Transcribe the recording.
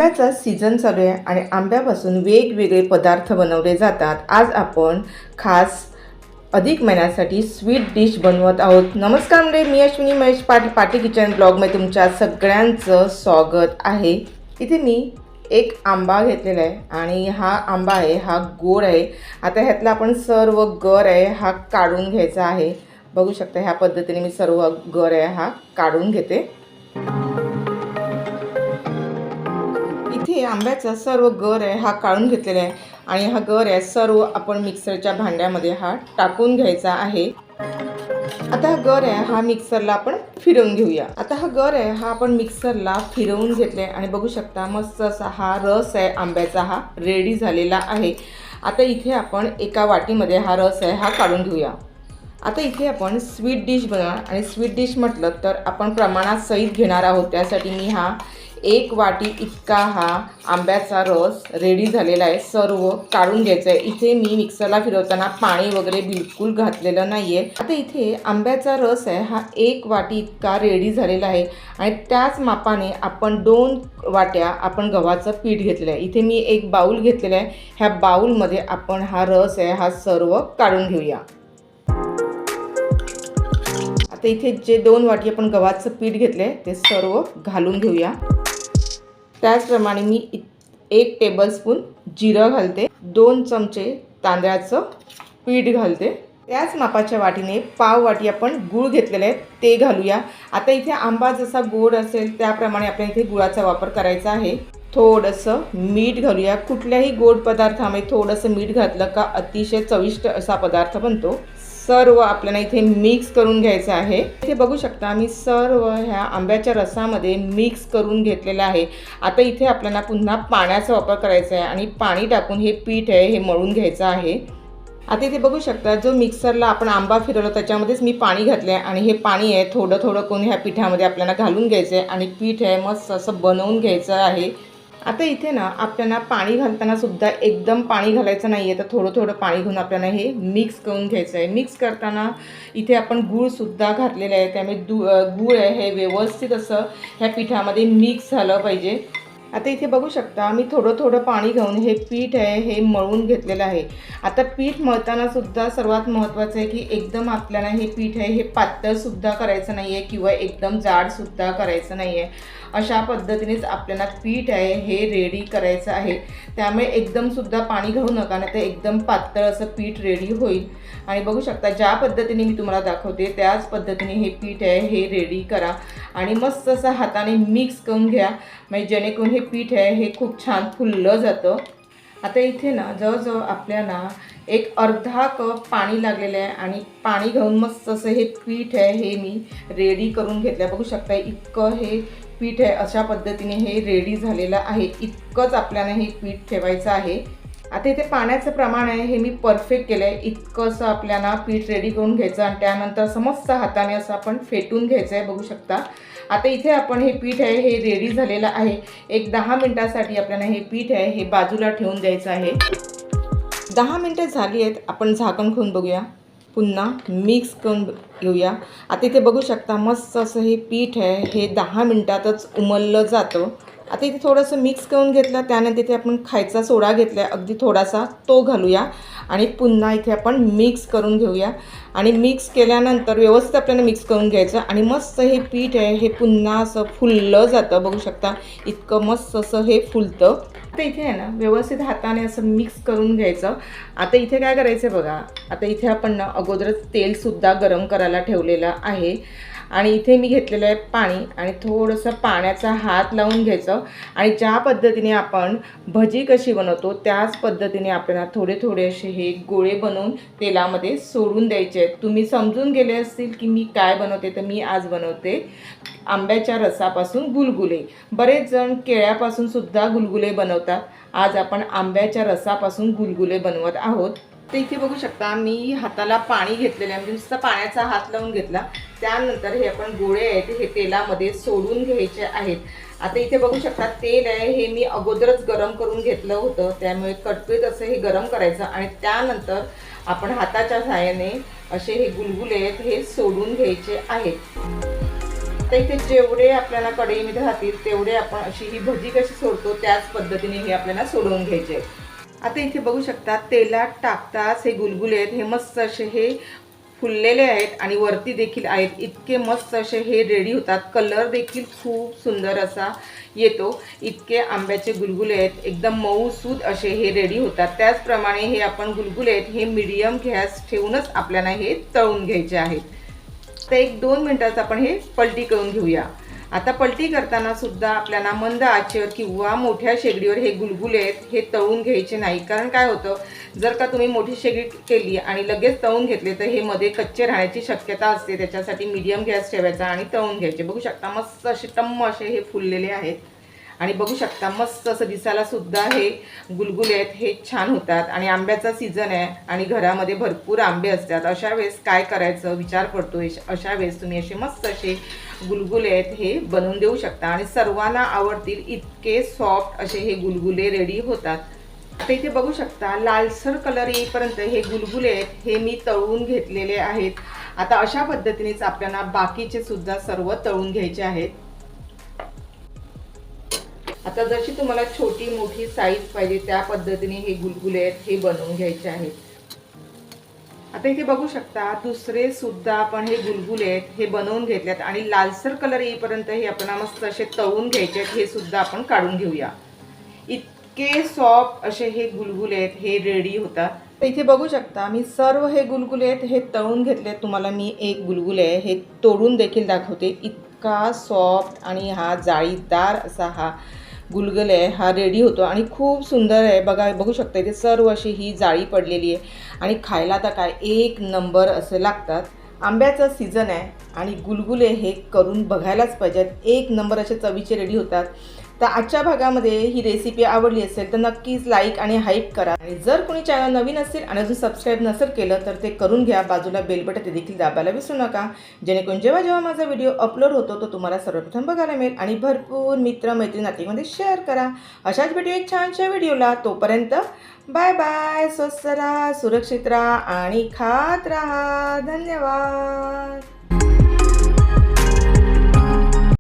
आंब्याचा सीझन चालू आहे आणि आंब्यापासून वेगवेगळे पदार्थ बनवले जातात। आज आपण खास अधिक महिन्यासाठी स्वीट डिश बनवत आहोत। नमस्कार मंडळी, मी अश्विनी महेश पाटील पाटी किचन ब्लॉगमध्ये तुमच्या सगळ्यांचं स्वागत आहे। इथे मी एक आंबा घेतलेला आहे आणि हा आंबा आहे हा गोड आहे। आता ह्यातला आपण सर्व गर आहे हा काढून घ्यायचा आहे। बघू शकता ह्या पद्धतीने मी सर्व गर आहे हा काढून घेते। इथे आंब्याचा सर्व गर आहे हा काढून घेतलेला आहे आणि हा गर आहे सर्व आपण मिक्सरच्या भांड्यामध्ये हा टाकून घ्यायचा आहे। आता हा गर आहे हा मिक्सरला आपण फिरवून घेऊया। आता हा गर आहे हा आपण मिक्सरला फिरवून घेतले आणि बघू शकता मस्त असा हा रस आहे आंब्याचा हा रेडी झालेला आहे। आता इथे आपण एका वाटीमध्ये हा रस आहे हा काढून घेऊया। आता इथे आपण स्वीट डिश बनवणार आणि स्वीट डिश म्हटलं तर आपण प्रमाणात सहित घेणार आहोत। त्यासाठी मी हा एक वाटी इतका हा आंब्याचा रस रेडी झालेला आहे सर्व काढून घ्यायचा आहे। इथे मी मिक्सरला फिरवताना पाणी वगैरे बिलकुल घातलेलं नाही आहे। आता इथे आंब्याचा रस आहे हा एक वाटी इतका रेडी झालेला आहे आणि त्याच मापाने आपण 2 वाट्या आपण गव्हाचं पीठ घेतलेलं आहे। इथे मी एक बाउल घेतलेला आहे। ह्या बाउलमध्ये आपण हा रस आहे हा सर्व काढून घेऊया। आता इथे जे 2 वाटी आपण गव्हाचं पीठ घेतले ते सर्व घालून घेऊया। त्याचप्रमाणे मी 1 टेबलस्पून जिरं घालते, 2 चमचे तांदळाचं पीठ घालते। त्याच मापाच्या वाटीने पाव वाटी आपण गूळ घेतलेले आहे ते घालूया। आता इथे आंबा जसा गोड असेल त्याप्रमाणे आपल्याला इथे गुळाचा वापर करायचा आहे। थोडंसं मीठ घालूया। कुठल्याही गोड पदार्थामध्ये थोडंसं मीठ घातलं का अतिशय चविष्ट असा पदार्थ बनतो। सर्व आपल्याला इथे मिक्स करून घ्यायचं आहे। इथे बघू शकता मी सर्व ह्या आंब्याच्या रसामध्ये मिक्स करून घेतलेलं आहे। आता इथे आपल्याला पुन्हा पाण्याचा वापर करायचा आहे आणि पाणी टाकून हे पीठ आहे हे मळून घ्यायचं आहे। आता इथे बघू शकता जो मिक्सरला आपण आंबा फिरवला त्याच्यामध्येच मी पाणी घातलं आहे आणि हे पाणी आहे थोडं थोडं करून ह्या पिठामध्ये आपल्याला घालून घ्यायचं आहे आणि पीठ आहे मस्त असं बनवून घ्यायचं आहे। आता इथे ना आपल्याला पाणी घालताना सुद्धा एकदम पाणी घालायचं नाही आहे, तर थोडं थोडं पाणी घेऊन आपल्याला हे मिक्स करून घ्यायचं आहे। मिक्स करताना इथे आपण गूळसुद्धा घातलेलं आहे, त्यामुळे गूळ आहे हे व्यवस्थित असं ह्या पिठामध्ये मिक्स झालं पाहिजे। आता इथे बघू शकता मी थोडं थोडं पाणी घेऊन हे पीठ आहे हे मळून घेतलेलं आहे। आता पीठ मळताना सुद्धा सर्वात महत्त्वाचं आहे की एकदम आपल्याला हे पीठ आहे हे पातळसुद्धा करायचं नाही आहे किंवा एकदम जाडसुद्धा करायचं नाही आहे। अशा पद्धतीनेच आपल्याला पीठ आहे हे रेडी करायचं आहे। त्यामुळे एकदमसुद्धा पाणी घालू नका, नाही तर एकदम पातळ असं पीठ रेडी होईल। आणि बघू शकता ज्या पद्धतीने मी तुम्हाला दाखवते त्याच पद्धतीने हे पीठ आहे हे रेडी करा आणि मस्त असं हाताने मिक्स करून घ्या, म्हणजे जेणेकरून हे पीठ आहे हे खूप छान फुललं जातं। आता इथे ना जवळजवळ आपल्याला एक अर्धा कप पाणी लागलेलं आहे आणि पाणी घेऊन मस्त असं हे पीठ आहे हे मी रेडी करून घेतलं आहे। बघू शकता इतकं हे पीठ आहे अशा पद्धतीने हे रेडी झालेलं आहे। इतकंच आपल्याला हे पीठ ठेवायचं आहे। आता इथे पाण्याचं प्रमाण आहे हे मी परफेक्ट केलं आहे। इतकं असं आपल्याला पीठ रेडी करून घ्यायचं आणि त्यानंतर समस्त हाताने असं आपण फेटून घ्यायचं आहे। बघू शकता आता इथे आपण हे पीठ आहे हे रेडी झालेलं आहे। एक 10 मिनिटासाठी आपल्याला हे पीठ आहे हे बाजूला ठेवून द्यायचं आहे। 10 मिनिटं झाली आहेत, आपण झाकण खोलून बघूया, पुन्हा मिक्स करून घेऊया। आता इथे बघू शकता मस्त असं हे पीठ आहे हे 10 मिनिटातच उमललं जातं। आता इथे थोडंसं मिक्स करून घेतलं, त्यानंतर इथे आपण खायचा सोडा घेतला आहे अगदी थोडासा तो घालूया आणि पुन्हा इथे आपण मिक्स करून घेऊया आणि मिक्स केल्यानंतर व्यवस्थित आपल्याला मिक्स करून घ्यायचं आणि मस्त हे पीठ आहे हे पुन्हा असं फुललं जातं। बघू शकता इतकं मस्त असं हे फुलतं। आता इथे आहे ना व्यवस्थित हाताने असं मिक्स करून घ्यायचं। आता इथे काय करायचं आहे बघा, आता इथे आपण ना अगोदरच तेलसुद्धा गरम करायला ठेवलेलं आहे आणि इथे मी घेतलेलं आहे पाणी आणि थोडंसं पाण्याचा हात लावून घ्यायचं आणि ज्या पद्धतीने आपण भजी कशी बनवतो त्याच पद्धतीने आपल्याला थोडे थोडे असे हे गोळे बनवून तेलामध्ये सोडून द्यायचे आहेत। तुम्ही समजून गेले असतील की मी काय बनवते, तर मी आज बनवते आंब्याच्या रसापासून गुलगुले। बरेच जण केळ्यापासून सुद्धा गुलगुले बनवतात, आज आपण आंब्याच्या रसापासून गुलगुले बनवत आहोत। तर इथे बघू शकता मी हाताला पाणी घेतलेलं आहे, म्हणजे नुसतं पाण्याचा हात लावून घेतला, त्यानंतर हे आपण गोळे आहेत हे तेलामध्ये सोडून घ्यायचे आहेत। आता इथे बघू शकता तेल आहे हे मी अगोदरच गरम करून घेतलं होतं, त्यामुळे कडकडीत असं हे गरम करायचं आणि त्यानंतर आपण हाताच्या सहाय्याने असे हे गुलगुले आहेत हे सोडून घ्यायचे आहेत। आता इथे जेवढे आपल्याला कढईमध्ये राहतील तेवढे आपण अशी ही भजी कशी सोडतो त्याच पद्धतीने हे आपल्याला सोडवून घ्यायचे आहेत। आता इथे बघू शकता तेलात टाकताच हे गुलगुले आहेत हे मस्त असे हे फुललेले आहेत आणि वरती देखील आहेत, इतके मस्त असे हे रेडी होतात। कलर देखील खूप सुंदर असा येतो, इतके आंब्याचे गुलगुले आहेत, एकदम मऊसूद असे हे रेडी होतात। त्याचप्रमाणे हे आपण गुलगुले आहेत हे मीडियम गॅस ठेवूनच आपल्याला हे तळून घ्यायचे आहेत। तर 1-2 मिनिटात आपण हे पलटी करून घेऊया। आता पलटी करताना सुद्धा आपल्याला मंद आचेवर किंवा मोठ्या शेगडीवर हे गुलगुले आहेत हे तळून घ्यायचे नाही, कारण काय होतं जर का तुम्ही मोठी शेगडी केली आणि लगेच तळून घेतले तर हे मध्ये कच्चे राहण्याची शक्यता असते। त्याच्यासाठी मीडियम गॅस ठेवायचा आणि तळून घ्यायचे। बघू शकता मस्त असे टम्म असे हे फुललेले आहेत आणि बघू शकता मस्त असं दिसायला सुद्धा हे गुलगुले आहेत हे छान होतात। आणि आंब्याचा सीझन आहे आणि घरामध्ये भरपूर आंबे असतात, अशा वेळेस काय करायचं विचार पडतो। अशा वेळेस तुम्ही असे मस्त असे गुलगुले आहेत हे बनवून देऊ शकता आणि सर्वांना आवडतील इतके सॉफ्ट असे हे गुलगुले रेडी होतात। आता इथे बघू शकता लालसर कलर येईपर्यंत हे गुलगुले आहेत हे मी तळून घेतलेले आहेत। आता अशा पद्धतीनेच आपल्याला बाकीचे सुद्धा सर्व तळून घ्यायचे आहेत। आता जशी तुम्हाला छोटी मोठी साईज पाहिजे त्या पद्धतीने हे गुलगुले आहेत हे बनवून घ्यायचे आहेत। आता इथे बघू शकता दुसरे सुद्धा आपण हे गुलगुले आहेत हे बनवून घेतलेत आणि लालसर कलर येईपर्यंत हे आपण मस्त असे तळून घ्यायचे आहेत। हे सुद्धा आपण काढून घेऊया। इतके सॉफ्ट असे हे गुलगुले आहेत हे रेडी होतात। इथे बघू शकता मी सर्व हे गुलगुले आहेत हे तळून घेतले। तुम्हाला मी एक गुलगुले आहे हे तोडून देखील दाखवते। इतका सॉफ्ट आणि हा जाळीदार असा हा गुलगुले आहे हा रेडी होतो आणि खूप सुंदर आहे। बघू शकता इथे सर्व अशी ही जाळी पडलेली आहे आणि खायला तर काय एक नंबर असे लागतात। आंब्याचा सीझन आहे आणि गुलगुले हे करून बघायलाच पाहिजेत, एक नंबर असे चवीचे रेडी होतात। तर आजच्या भागामध्ये ही रेसिपी आवडली असेल तर नक्कीच लाईक आणि हाईप करा आणि जर कोणी चॅनल नवीन असेल आणि अजून सबस्क्राईब नसेल केलं तर ते करून घ्या। बाजूला बेल बटन ते देखील दाबायला विसरू नका, जेणेकरून जेव्हा माझा व्हिडिओ अपलोड होतो तो तुम्हाला सर्वप्रथम बघायला मिळेल आणि भरपूर मित्र-मैत्रिणी नातेवाईकांमध्ये शेअर करा। अशाच भेटू एक छानशा व्हिडिओला, तोपर्यंत बाय बाय, स्वस्त राहा, सुरक्षित राहा आणि खात राहा। धन्यवाद।